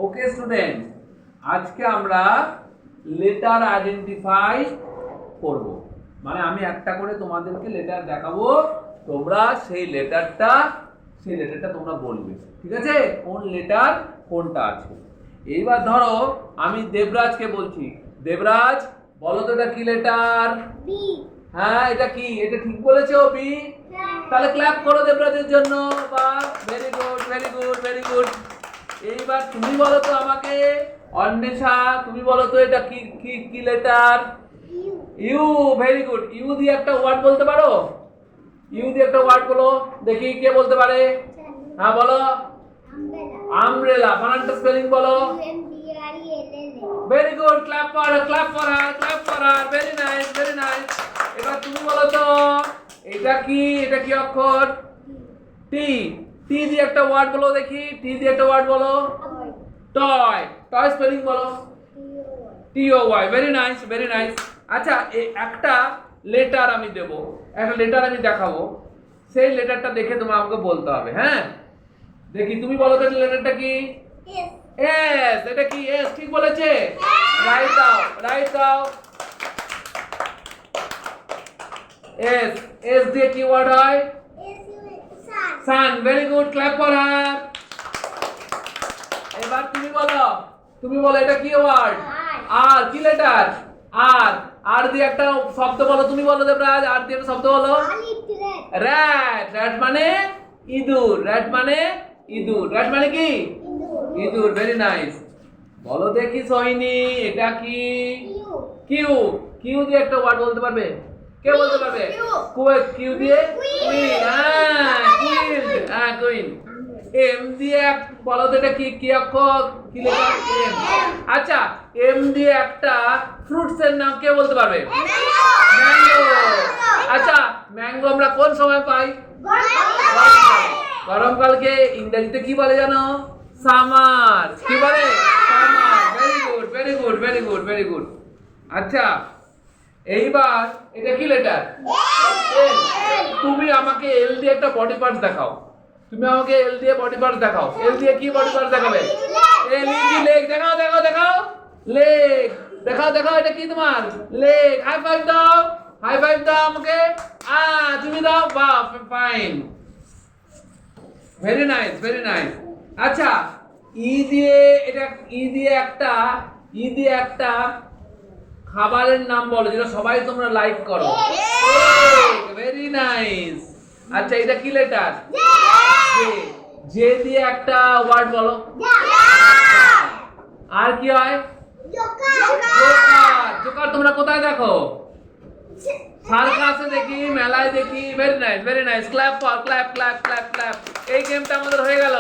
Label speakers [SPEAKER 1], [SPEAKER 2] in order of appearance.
[SPEAKER 1] ওকে student, আজকে আমরা letter identify করব। মানে আমি একটা করে তোমাদেরকে লেটার দেখাবো, তোমরা সেই লেটারটা তোমরা বলবে, ঠিক আছে? কোন লেটার কোনটা আছে। এইবার ধরো আমি দেবরাজকে বলছি, দেবরাজ বলো তো এটা কি লেটার?
[SPEAKER 2] বি।
[SPEAKER 1] হ্যাঁ, এটা কি? এটা ঠিক বলেছো, বি। তাহলে ক্ল্যাপ করো দেবরাজের জন্য। বাহ, very good very good very good. এইবার তুমি বলো তো আমাকে, অন্বেষা তুমি বলো তো এটা কি কি কি letter? U. Very good. U দিয়ে একটা ওয়ার্ড বলতে পারো? ইউ দিয়ে একটা ওয়ার্ড বলো দেখি, কে বলতে পারে? হ্যাঁ বলো। আমব্রেলা। বানানটা স্পেলিং বলো। Very good. ক্ল্যাপ করো ক্ল্যাপ করো ক্ল্যাপ করো। Very nice very nice. এবার তুমি বলো তো এটা কি? এটা কি অক্ষর? টি। টি দিয়ে একটা ওয়ার্ড বলো দেখি, টি দিয়ে একটা ওয়ার্ড বলো। টয়। টয় স্পেলিং বলো। T O Y. Very nice very nice. আচ্ছা, একটা লেটার আমি দেব, একটা লেটার আমি দেখাবো, সেই লেটারটা দেখে তোমার আমাকে বলতে হবে। হ্যাঁ, দেখি তুমি বলো তো লেটারটা কি? এস। এটা কি? এস ঠিক বলেছে। রাইট দাও রাইট দাও। এস। এস দিয়ে কি ওয়ার্ড হয়? Sun. Very good. Clap for her. এবার তুমি বলো এটা কি ওয়ার্ড? আর। কি লেটার? আর। আর দিয়ে একটা শব্দ বলো, তুমি বলো দেবরাজ, আর দিয়ে একটা শব্দ বলো। র‍্যাট। র‍্যাট মানে ইঁদুর। র‍্যাট মানে ইঁদুর। র‍্যাট মানে কি? ইঁদুর। Very nice. বলো দেখি সোহিনী, এটা কি? কিউ। কিউ দিয়ে একটা ওয়ার্ড বলতে পারবে? কে বলতে পারবে? কিউ দিয়ে কুইন। হ্যাঁ, কুইন। হ্যাঁ, কুইন। এম দিয়ে বলো তো এটা কি কি অক্ষর? কি লেটার? এম। আচ্ছা, এম দিয়ে একটা ফ্রুটস এর নাম কে বলতে পারবে? ম্যাঙ্গো। আচ্ছা, ম্যাঙ্গো আমরা কোন সময় পাই? গরমকালকে ইংরেজিতে কি বলে জানো? সামার। কি বলে? Summer. Very good very good very good very good. আচ্ছা, এইবার এটা কি লেটার? এল। তুমি আমাকে এল দিয়ে একটা বডি পার্টস দেখাও। তুমি আমাকে এল দিয়ে বডি পার্টস দেখাও। এল দিয়ে কি বডি পার্টস দেখাবে? এল ইজি লেগ। দেখাও দেখাও দেখাও। লেগ। দেখাও দেখাও, এটা কি তোমার? লেগ। হাই ফাইভ দাও। হাই ফাইভ দাও আমাকে। তুমি দাও। বাহ, fine. Very nice very nice. আচ্ছা, ই দিয়ে এটা ই দিয়ে একটা খাবারের নাম বলো যেটা সবাই তোমরা লাইক করো। Very nice. আচ্ছা, এটা কি লেটার? জে। জে দিয়ে একটা ওয়ার্ড বলো। আর কি হয়? জোকার। জোকার তোমরা কোথায় দেখো? সার্কাসে দেখি, মেলায় দেখি। Very nice very nice. Clap for clap clap clap clap. এই গেমটা আমাদের হয়ে গেল।